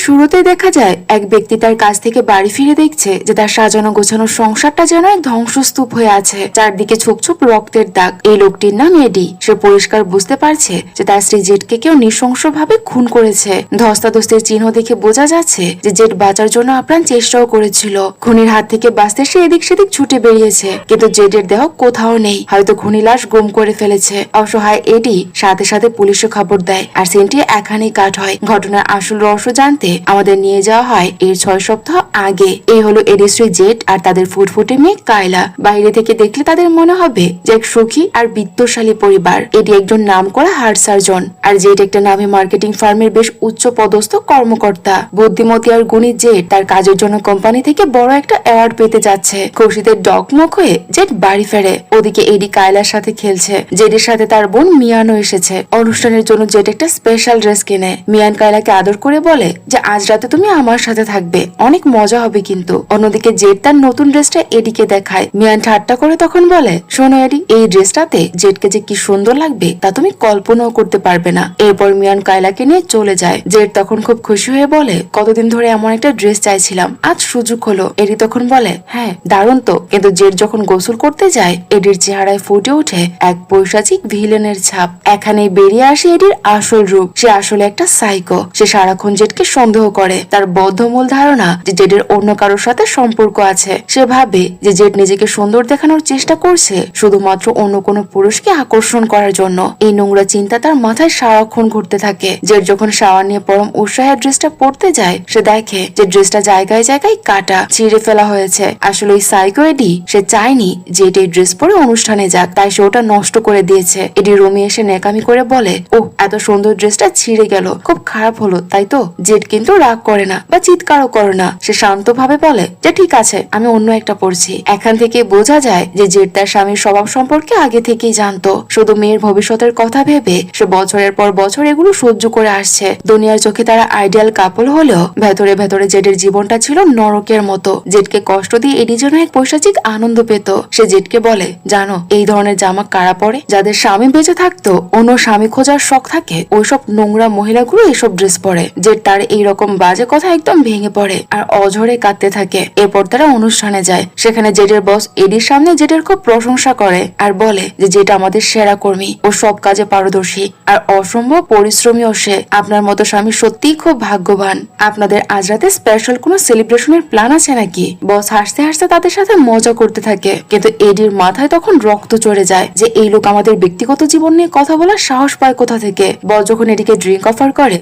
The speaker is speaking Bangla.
শুরুতে দেখা যায় এক ব্যক্তি তার কাজ থেকে বাড়ি ফিরে দেখছে যে তার সাজানো গোছানো সংসারটা যেন এক ধ্বংসস্তূপ হয়ে আছে, চারদিকে ছোপ ছোপ রক্তের দাগ। এই লোকটির নাম এডি। সে পরিষ্কার বুঝতে পারছে যে তার স্ত্রী জেডকে কেউ নৃশংসভাবে খুন করেছে। ধস্তাধস্তির চিহ্ন দেখে বোঝা যাচ্ছে যে জেড বাঁচার জন্য আপ্রাণ চেষ্টাও করেছিল। খুনির হাত থেকে বাঁচতে সে এদিক সেদিক ছুটে বেরিয়েছে, কিন্তু জেডের দেহ কোথাও নেই। হয়তো খুনি লাশ গুম করে ফেলেছে। অসহায় এডি সাথে সাথে পুলিশে খবর দেয়, আর সিনটি এখানেই কাট হয়। ঘটনার আসল রহস্য জানতে আমাদের নিয়ে যাওয়া হয় এর 6 সপ্তাহ আগে। এই হলো এডির স্ত্রী জেড আর তাদের ফুটফুটে মেয়ে কায়লা। বাইরে থেকে দেখলে তাদের মনে হবে যে এক সুখী আর বিত্তশালী পরিবার। এডি একজন নামকরা হার্ট সার্জন, আর জেড একটা নামী মার্কেটিং ফার্মের বেশ উচ্চ পদস্থ কর্মকর্তা। বুদ্ধিমতী আর গুণী জেড তার কাজের জন্য কোম্পানি থেকে বড় একটা অ্যাওয়ার্ড পেতে যাচ্ছে। খুশিতে ডকমক হয়ে জেড বাড়ি ফেরে। ওদিকে এডি কায়লার সাথে খেলছে। জেডের সাথে তার বোন মিয়ানও এসেছে। অনুষ্ঠানের জন্য জেড একটা স্পেশাল ড্রেস কিনে। মিয়ান কায়লাকে আদর করে বলে যে আজ রাতে তুমি আমার সাথে থাকবে, অনেক মজা হবে কিন্তু। অন্যদিকে জেড তার নতুন ড্রেসটা এডিকে দেখায়। মিয়ান ঠাট্টা করে তখন বলে, শোনো এডি, এই ড্রেসটাতে জেডকে যে কি সুন্দর লাগবে তা তুমি কল্পনাও করতে পারবে না। এরপর মিয়ান কায়লাকে নিয়ে চলে যায়। জেড তখন খুব খুশি হয়ে বলে, কতদিন ধরে এমন একটা ড্রেস চাইছিলাম, আজ সুযোগ হলো। এডি তখন বলে, হ্যাঁ দারুণ তো। কিন্তু জেড যখন গোসল করতে যায় এডির চেহারায় ফুটে ওঠে এক পৈশাচিক ভিলেনের ছাপ। এখানেই বেরিয়ে আসে এডির আসল রূপ। সে আসলে একটা সাইকো। সে সারাক্ষণ জেডকে সন্দেহ করে। তার বদ্ধমূল ধারণা যে জেডের অন্য কারোর সাথে সম্পর্ক আছে। সে ভাবে যে জেড নিজেকে সুন্দর দেখানোর চেষ্টা করছে শুধুমাত্র অন্য কোনো পুরুষকে আকর্ষণ করার জন্য। এই নোংরা চিন্তা তার মাথায় সারাক্ষণ ঘুরতে থাকে। জেড যখন শাওয়ার নিয়ে পরম উৎসাহে ড্রেসটা পরতে যায়, সে দেখে যে ড্রেসটা জায়গায় জায়গায় কাটা, ছিঁড়ে ফেলা হয়েছে। আসলে ওই সাইকো এডি সে চায়নি যে এই ড্রেস পরে অনুষ্ঠানে যাক, তাই সে ওটা নষ্ট করে দিয়েছে। এডি রুমে এসে নেকামি করে বলে, ও এত সুন্দর ড্রেসটা ছিঁড়ে গেল, খুব খারাপ হলো তাই তো। জেড কিন্তু রাগ করে না বা চিৎকারও করে না। সে শান্তভাবে বলে যে ঠিক আছে, আমি অন্য একটা পড়ছি। এখান থেকে বোঝা যায় যে জেড তার স্বামীর স্বভাব সম্পর্কে আগে থেকেই জানতো। শুধু মেয়ের ভবিষ্যতের কথা ভেবে সে বছরের পর বছর এগুলো সহ্য করে আসছে। দুনিয়ার চোখে তারা আইডিয়াল কাপল হলেও ভেতরে ভেতরে জেডের জীবনটা ছিল নরকের মতো। জেডকে কষ্ট দিয়ে এডি যেন এক পৈশাচিক আনন্দ পেত। সে জেডকে বলে, জানো এই ধরনের জামা কারা পরে? যাদের স্বামী বেঁচে থাকতো অন্য স্বামী খোঁজার শখ থাকে, ওইসব নোংরা মহিলাগুলো এসব ড্রেস পরে। জেড তার এইরকম বাজে কথা একদম ভেঙে পড়ে আর অঝরে কাঁদতে থাকে। এরপর তারা অনুষ্ঠানে যায়। সেখানে জেডের বস এডির সামনে জেডের খুব প্রশংসা করে আর বলে যে জেড আমাদের সেরা কর্মী, ও সব কাজে পারদর্শী আর অসম্ভব পরিশ্রমীও সে। আপনার মতো স্বামী সত্যিই খুব ভাগ্যবান। আপনাদের আজ রাতে স্পেশাল কোনো সেলিব্রেশনের প্ল্যান আছে নাকি? বস হাসতে হাসতে তাদের সাথে মজা করতে থাকে, কিন্তু এডির মাথায় তখন রক্ত চড়ে যায় যে এই লোক আমাদের ব্যক্তিগত জীবন নিয়ে কথা বলার সাহস পায় কোথা থেকে। বস যখন এডিকে ড্রিঙ্ক অফার করে